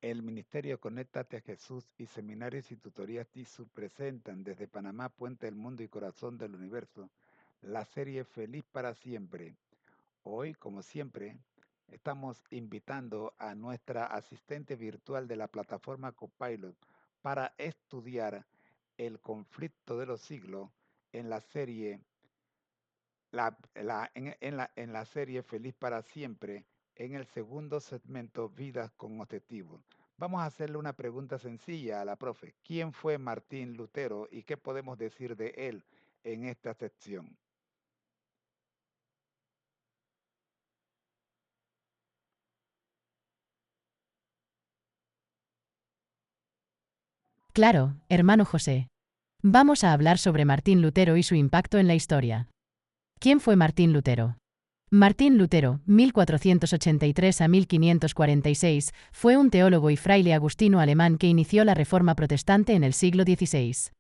El Ministerio Conéctate a Jesús y Seminarios y Tutorías TISU presentan desde Panamá, Puente del Mundo y Corazón del Universo, la serie Feliz para Siempre. Hoy, como siempre, estamos invitando a nuestra asistente virtual de la plataforma Copilot para estudiar el conflicto de los siglos en la serie en la serie Feliz para Siempre, en el segundo segmento Vidas con Objetivo. Vamos a hacerle una pregunta sencilla a la profe. ¿Quién fue Martín Lutero y qué podemos decir de él en esta sección? Claro, hermano José. Vamos a hablar sobre Martín Lutero y su impacto en la historia. ¿Quién fue Martín Lutero? Martín Lutero, 1483 a 1546, fue un teólogo y fraile agustino alemán que inició la Reforma protestante en el siglo XVI.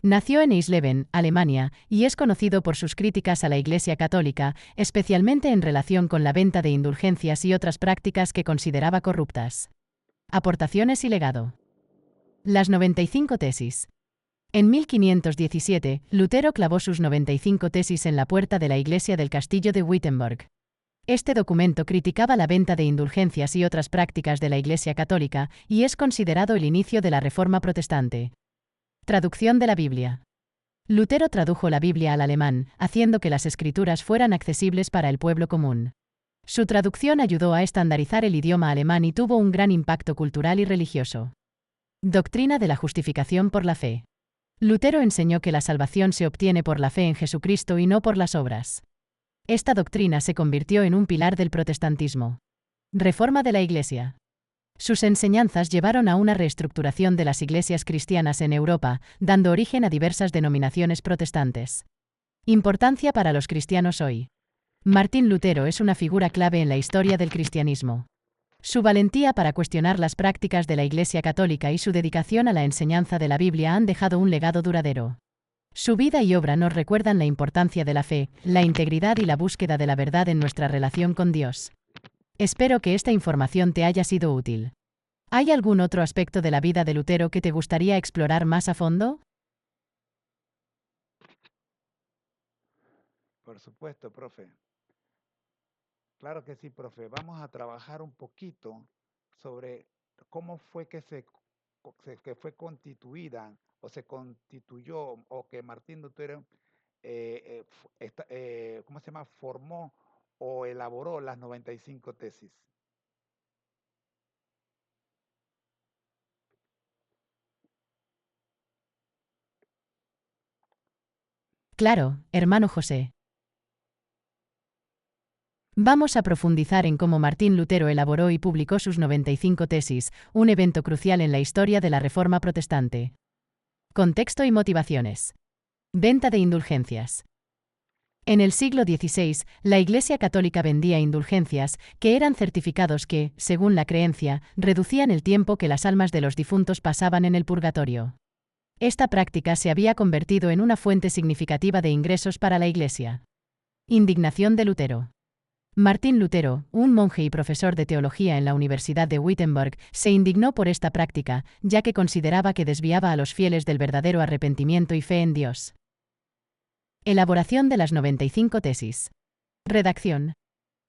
Nació en Eisleben, Alemania, y es conocido por sus críticas a la Iglesia Católica, especialmente en relación con la venta de indulgencias y otras prácticas que consideraba corruptas. Aportaciones y legado. Las 95 tesis. En 1517, Lutero clavó sus 95 tesis en la puerta de la iglesia del castillo de Wittenberg. Este documento criticaba la venta de indulgencias y otras prácticas de la Iglesia Católica y es considerado el inicio de la Reforma protestante. Traducción de la Biblia. Lutero tradujo la Biblia al alemán, haciendo que las escrituras fueran accesibles para el pueblo común. Su traducción ayudó a estandarizar el idioma alemán y tuvo un gran impacto cultural y religioso. Doctrina de la justificación por la fe. Lutero enseñó que la salvación se obtiene por la fe en Jesucristo y no por las obras. Esta doctrina se convirtió en un pilar del protestantismo. Reforma de la Iglesia. Sus enseñanzas llevaron a una reestructuración de las iglesias cristianas en Europa, dando origen a diversas denominaciones protestantes. Importancia para los cristianos hoy. Martín Lutero es una figura clave en la historia del cristianismo. Su valentía para cuestionar las prácticas de la Iglesia Católica y su dedicación a la enseñanza de la Biblia han dejado un legado duradero. Su vida y obra nos recuerdan la importancia de la fe, la integridad y la búsqueda de la verdad en nuestra relación con Dios. Espero que esta información te haya sido útil. ¿Hay algún otro aspecto de la vida de Lutero que te gustaría explorar más a fondo? Por supuesto, profe. Claro que sí, profe. Vamos a trabajar un poquito sobre cómo fue que fue constituida o se constituyó o que Martín Lutero ¿cómo se llama? Formó o elaboró las 95 tesis. Claro, hermano José. Vamos a profundizar en cómo Martín Lutero elaboró y publicó sus 95 tesis, un evento crucial en la historia de la Reforma protestante. Contexto y motivaciones. Venta de indulgencias. En el siglo XVI, la Iglesia Católica vendía indulgencias, que eran certificados que, según la creencia, reducían el tiempo que las almas de los difuntos pasaban en el purgatorio. Esta práctica se había convertido en una fuente significativa de ingresos para la Iglesia. Indignación de Lutero. Martín Lutero, un monje y profesor de teología en la Universidad de Wittenberg, se indignó por esta práctica, ya que consideraba que desviaba a los fieles del verdadero arrepentimiento y fe en Dios. Elaboración de las 95 tesis. Redacción.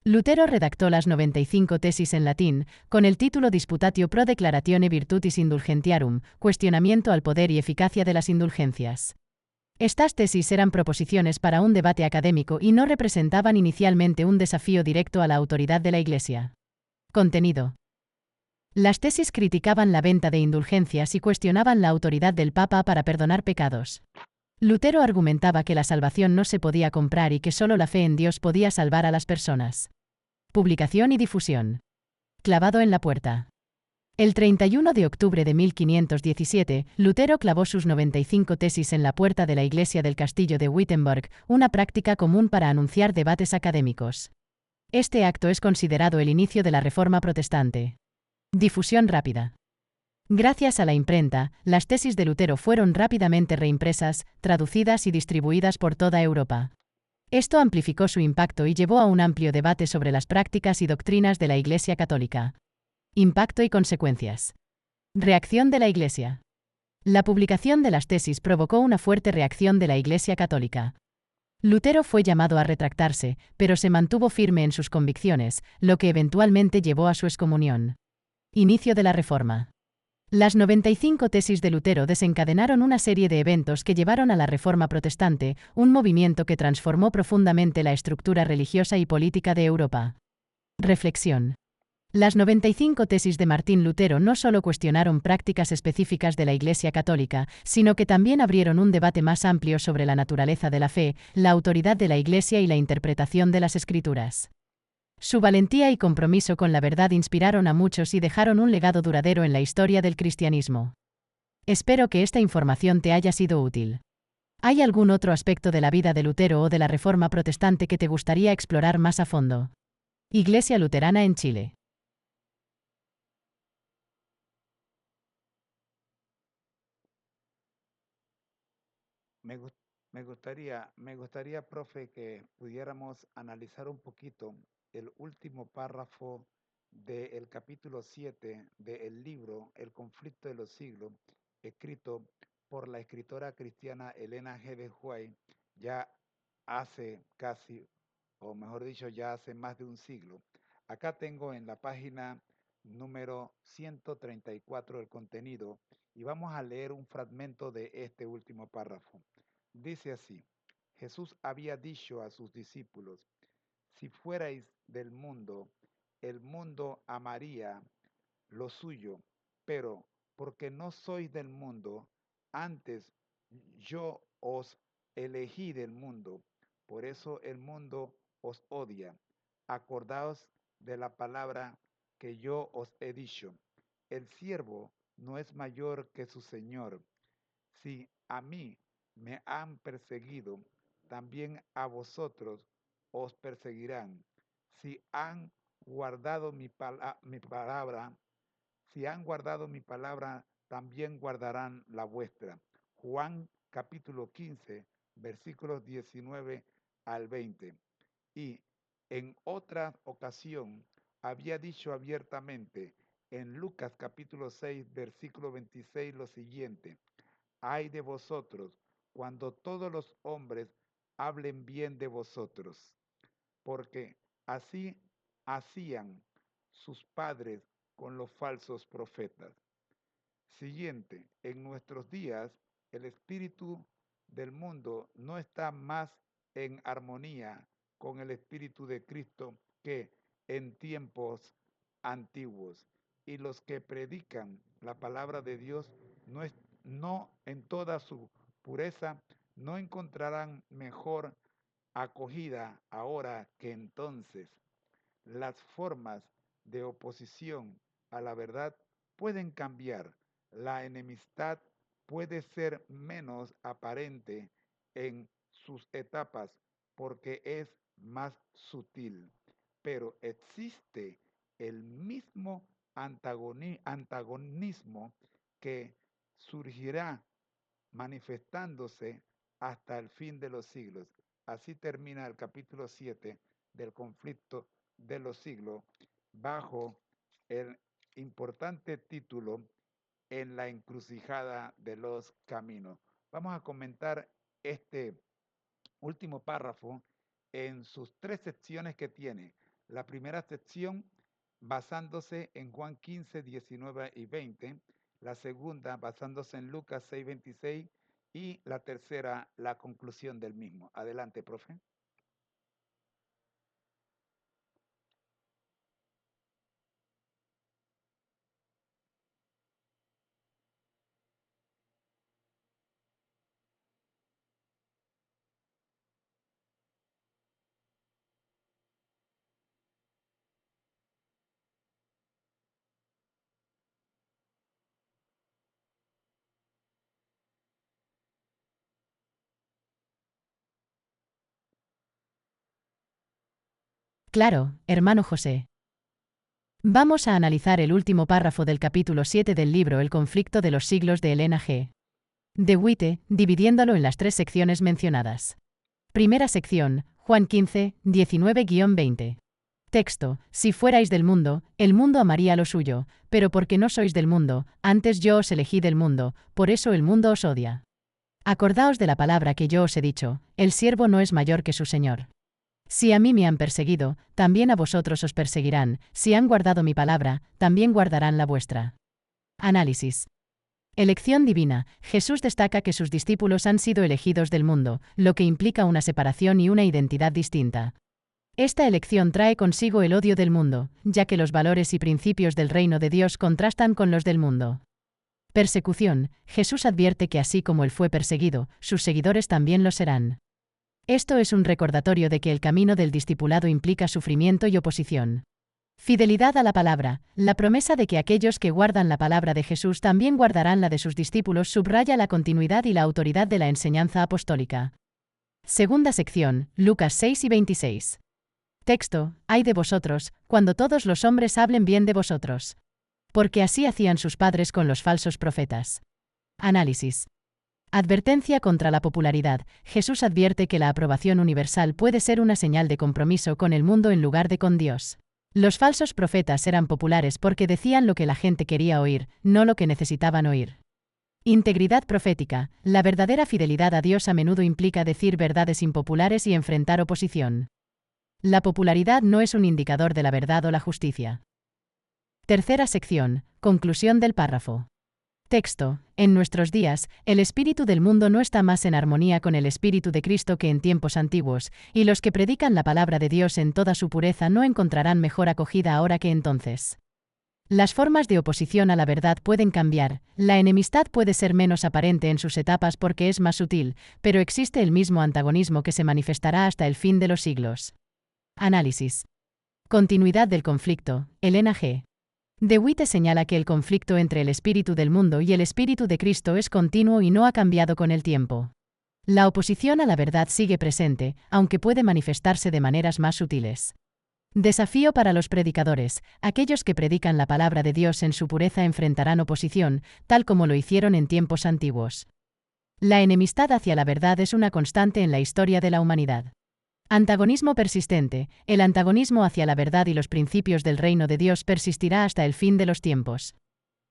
Lutero redactó las 95 tesis en latín, con el título Disputatio pro declaratione virtutis indulgentiarum, cuestionamiento al poder y eficacia de las indulgencias. Estas tesis eran proposiciones para un debate académico y no representaban inicialmente un desafío directo a la autoridad de la Iglesia. Contenido. Las tesis criticaban la venta de indulgencias y cuestionaban la autoridad del Papa para perdonar pecados. Lutero argumentaba que la salvación no se podía comprar y que solo la fe en Dios podía salvar a las personas. Publicación y difusión. Clavado en la puerta. El 31 de octubre de 1517, Lutero clavó sus 95 tesis en la puerta de la iglesia del castillo de Wittenberg, una práctica común para anunciar debates académicos. Este acto es considerado el inicio de la Reforma protestante. Difusión rápida. Gracias a la imprenta, las tesis de Lutero fueron rápidamente reimpresas, traducidas y distribuidas por toda Europa. Esto amplificó su impacto y llevó a un amplio debate sobre las prácticas y doctrinas de la Iglesia Católica. Impacto y consecuencias. Reacción de la Iglesia. La publicación de las tesis provocó una fuerte reacción de la Iglesia católica. Lutero fue llamado a retractarse, pero se mantuvo firme en sus convicciones, lo que eventualmente llevó a su excomunión. Inicio de la Reforma. Las 95 tesis de Lutero desencadenaron una serie de eventos que llevaron a la Reforma protestante, un movimiento que transformó profundamente la estructura religiosa y política de Europa. Reflexión. Las 95 tesis de Martín Lutero no solo cuestionaron prácticas específicas de la Iglesia católica, sino que también abrieron un debate más amplio sobre la naturaleza de la fe, la autoridad de la Iglesia y la interpretación de las Escrituras. Su valentía y compromiso con la verdad inspiraron a muchos y dejaron un legado duradero en la historia del cristianismo. Espero que esta información te haya sido útil. ¿Hay algún otro aspecto de la vida de Lutero o de la Reforma protestante que te gustaría explorar más a fondo? Iglesia Luterana en Chile. Me, gus- me gustaría, profe, que pudiéramos analizar un poquito el último párrafo del capítulo 7 del libro El conflicto de los siglos, escrito por la escritora cristiana Elena G. de White, ya hace casi, o mejor dicho, ya hace más de un siglo. Acá tengo en la página número 134 el contenido y vamos a leer un fragmento de este último párrafo. Dice así: Jesús había dicho a sus discípulos: si fuerais del mundo, el mundo amaría lo suyo, pero porque no sois del mundo, antes yo os elegí del mundo, por eso el mundo os odia. Acordaos de la palabra que yo os he dicho: el siervo no es mayor que su señor. Si a mí me han perseguido, también a vosotros os perseguirán. Si han guardado mi palabra, si han guardado mi palabra, también guardarán la vuestra. Juan capítulo 15, versículos 19 al 20. Y en otra ocasión había dicho abiertamente en Lucas capítulo 6, versículo 26 lo siguiente: ay de vosotros cuando todos los hombres hablen bien de vosotros, porque así hacían sus padres con los falsos profetas. Siguiente, en nuestros días el espíritu del mundo no está más en armonía con el espíritu de Cristo que en tiempos antiguos. Y los que predican la palabra de Dios no en toda su pureza no encontrarán mejor acogida ahora que entonces. Las formas de oposición a la verdad pueden cambiar. La enemistad puede ser menos aparente en sus etapas porque es más sutil, pero existe el mismo antagonismo que surgirá manifestándose hasta el fin de los siglos. Así termina el capítulo 7 del conflicto de los siglos bajo el importante título En la encrucijada de los caminos. Vamos a comentar este último párrafo en sus tres secciones que tiene. La primera sección basándose en Juan 15, 19 y 20, la segunda basándose en Lucas 6, 26 y la tercera la conclusión del mismo. Adelante, profe. Claro, hermano José. Vamos a analizar el último párrafo del capítulo 7 del libro El conflicto de los siglos de Elena G. de White, dividiéndolo en las tres secciones mencionadas. Primera sección, Juan 15, 19-20. Texto: si fuerais del mundo, el mundo amaría lo suyo, pero porque no sois del mundo, antes yo os elegí del mundo, por eso el mundo os odia. Acordaos de la palabra que yo os he dicho, el siervo no es mayor que su señor. Si a mí me han perseguido, también a vosotros os perseguirán, si han guardado mi palabra, también guardarán la vuestra. Análisis. Elección divina. Jesús destaca que sus discípulos han sido elegidos del mundo, lo que implica una separación y una identidad distinta. Esta elección trae consigo el odio del mundo, ya que los valores y principios del reino de Dios contrastan con los del mundo. Persecución. Jesús advierte que así como él fue perseguido, sus seguidores también lo serán. Esto es un recordatorio de que el camino del discipulado implica sufrimiento y oposición. Fidelidad a la palabra. La promesa de que aquellos que guardan la palabra de Jesús también guardarán la de sus discípulos subraya la continuidad y la autoridad de la enseñanza apostólica. Segunda sección, Lucas 6 y 26. Texto: ay de vosotros, cuando todos los hombres hablen bien de vosotros. Porque así hacían sus padres con los falsos profetas. Análisis. Advertencia contra la popularidad. Jesús advierte que la aprobación universal puede ser una señal de compromiso con el mundo en lugar de con Dios. Los falsos profetas eran populares porque decían lo que la gente quería oír, no lo que necesitaban oír. Integridad profética. La verdadera fidelidad a Dios a menudo implica decir verdades impopulares y enfrentar oposición. La popularidad no es un indicador de la verdad o la justicia. Tercera sección. Conclusión del párrafo. Texto: en nuestros días, el espíritu del mundo no está más en armonía con el espíritu de Cristo que en tiempos antiguos, y los que predican la palabra de Dios en toda su pureza no encontrarán mejor acogida ahora que entonces. Las formas de oposición a la verdad pueden cambiar, la enemistad puede ser menos aparente en sus etapas porque es más sutil, pero existe el mismo antagonismo que se manifestará hasta el fin de los siglos. Análisis. Continuidad del conflicto. Elena G. De Witte señala que el conflicto entre el espíritu del mundo y el espíritu de Cristo es continuo y no ha cambiado con el tiempo. La oposición a la verdad sigue presente, aunque puede manifestarse de maneras más sutiles. Desafío para los predicadores. Aquellos que predican la palabra de Dios en su pureza enfrentarán oposición, tal como lo hicieron en tiempos antiguos. La enemistad hacia la verdad es una constante en la historia de la humanidad. Antagonismo persistente. El antagonismo hacia la verdad y los principios del reino de Dios persistirá hasta el fin de los tiempos.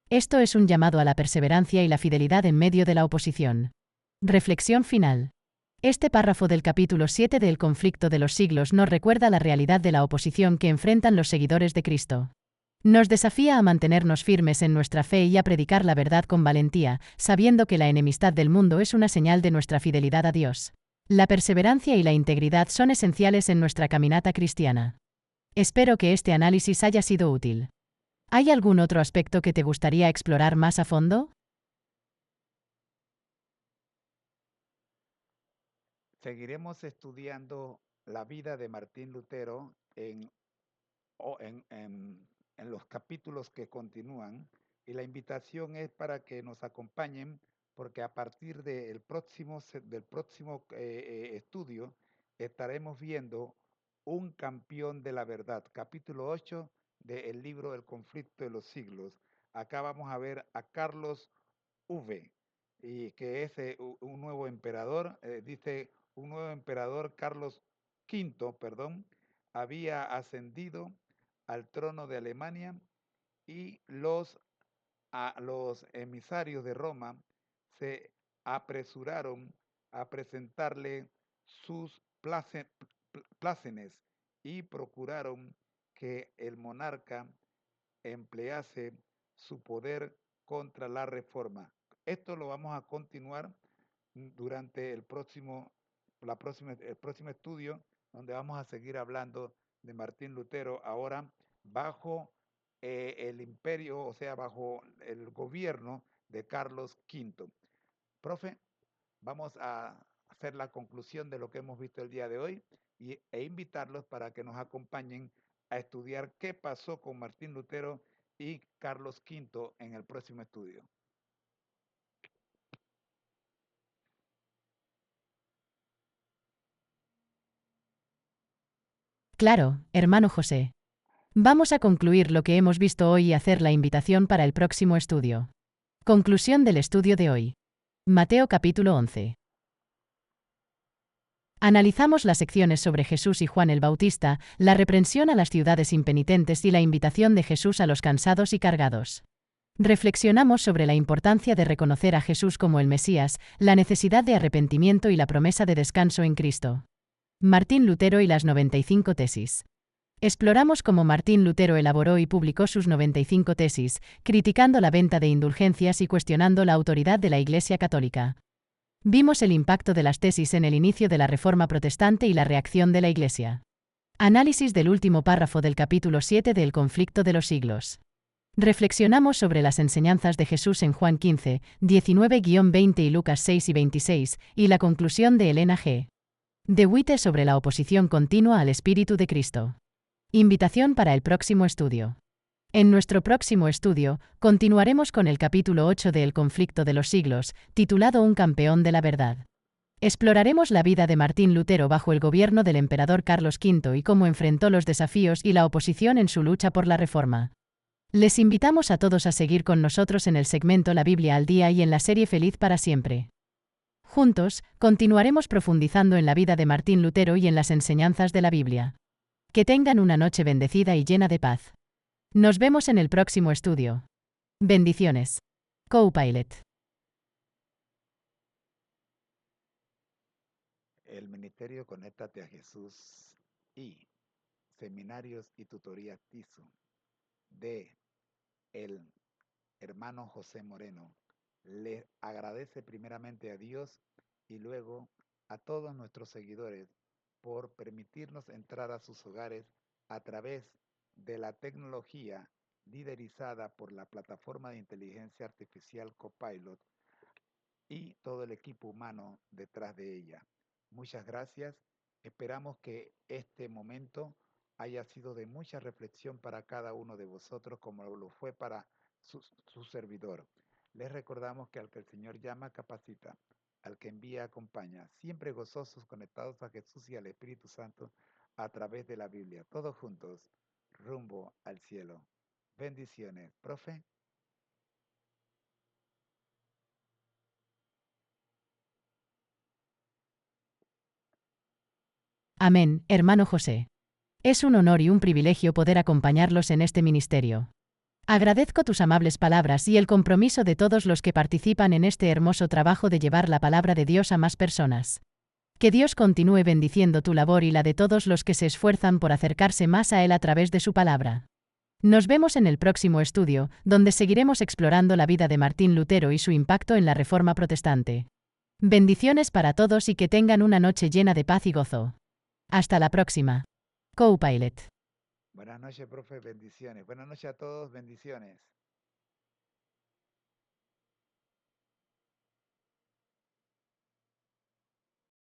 Esto es un llamado a la perseverancia y la fidelidad en medio de la oposición. Reflexión final. Este párrafo del capítulo 7 del Conflicto de los Siglos nos recuerda la realidad de la oposición que enfrentan los seguidores de Cristo. Nos desafía a mantenernos firmes en nuestra fe y a predicar la verdad con valentía, sabiendo que la enemistad del mundo es una señal de nuestra fidelidad a Dios. La perseverancia y la integridad son esenciales en nuestra caminata cristiana. Espero que este análisis haya sido útil. ¿Hay algún otro aspecto que te gustaría explorar más a fondo? Seguiremos estudiando la vida de Martín Lutero en los capítulos que continúan, y la invitación es para que nos acompañen, porque a partir del próximo estudio estaremos viendo un campeón de la verdad, capítulo 8 del libro El conflicto de los siglos. Acá vamos a ver a Carlos V, y que es un nuevo emperador, dice un nuevo emperador, Carlos V, perdón, había ascendido al trono de Alemania, y los emisarios de Roma se apresuraron a presentarle sus plácemes y procuraron que el monarca emplease su poder contra la reforma. Esto lo vamos a continuar durante el próximo estudio, donde vamos a seguir hablando de Martín Lutero, ahora bajo el imperio, o sea, bajo el gobierno de Carlos V. Profe, vamos a hacer la conclusión de lo que hemos visto el día de hoy e invitarlos para que nos acompañen a estudiar qué pasó con Martín Lutero y Carlos V en el próximo estudio. Claro, hermano José. Vamos a concluir lo que hemos visto hoy y hacer la invitación para el próximo estudio. Conclusión del estudio de hoy. Mateo capítulo 11. Analizamos las secciones sobre Jesús y Juan el Bautista, la reprensión a las ciudades impenitentes y la invitación de Jesús a los cansados y cargados. Reflexionamos sobre la importancia de reconocer a Jesús como el Mesías, la necesidad de arrepentimiento y la promesa de descanso en Cristo. Martín Lutero y las 95 tesis. Exploramos cómo Martín Lutero elaboró y publicó sus 95 tesis, criticando la venta de indulgencias y cuestionando la autoridad de la Iglesia Católica. Vimos el impacto de las tesis en el inicio de la Reforma Protestante y la reacción de la Iglesia. Análisis del último párrafo del capítulo 7 de El conflicto de los siglos. Reflexionamos sobre las enseñanzas de Jesús en Juan 15, 19-20 y Lucas 6 y 26, y la conclusión de Elena G. de Witte sobre la oposición continua al Espíritu de Cristo. Invitación para el próximo estudio. En nuestro próximo estudio, continuaremos con el capítulo 8 de El conflicto de los siglos, titulado Un campeón de la verdad. Exploraremos la vida de Martín Lutero bajo el gobierno del emperador Carlos V y cómo enfrentó los desafíos y la oposición en su lucha por la Reforma. Les invitamos a todos a seguir con nosotros en el segmento La Biblia al Día y en la serie Feliz para siempre. Juntos, continuaremos profundizando en la vida de Martín Lutero y en las enseñanzas de la Biblia. Que tengan una noche bendecida y llena de paz. Nos vemos en el próximo estudio. Bendiciones. Copilot. El Ministerio Conéctate a Jesús y Seminarios y Tutorías TISU de el hermano José Moreno le agradece primeramente a Dios y luego a todos nuestros seguidores por permitirnos entrar a sus hogares a través de la tecnología liderizada por la plataforma de inteligencia artificial Copilot y todo el equipo humano detrás de ella. Muchas gracias. Esperamos que este momento haya sido de mucha reflexión para cada uno de vosotros, como lo fue para su servidor. Les recordamos que al que el Señor llama, capacita, al que envía, acompaña, siempre gozosos, conectados a Jesús y al Espíritu Santo a través de la Biblia, todos juntos, rumbo al cielo. Bendiciones, profe. Amén, hermano José. Es un honor y un privilegio poder acompañarlos en este ministerio. Agradezco tus amables palabras y el compromiso de todos los que participan en este hermoso trabajo de llevar la palabra de Dios a más personas. Que Dios continúe bendiciendo tu labor y la de todos los que se esfuerzan por acercarse más a Él a través de su palabra. Nos vemos en el próximo estudio, donde seguiremos explorando la vida de Martín Lutero y su impacto en la Reforma Protestante. Bendiciones para todos y que tengan una noche llena de paz y gozo. Hasta la próxima. Copilot. Buenas noches, profe. Bendiciones. Buenas noches a todos. Bendiciones.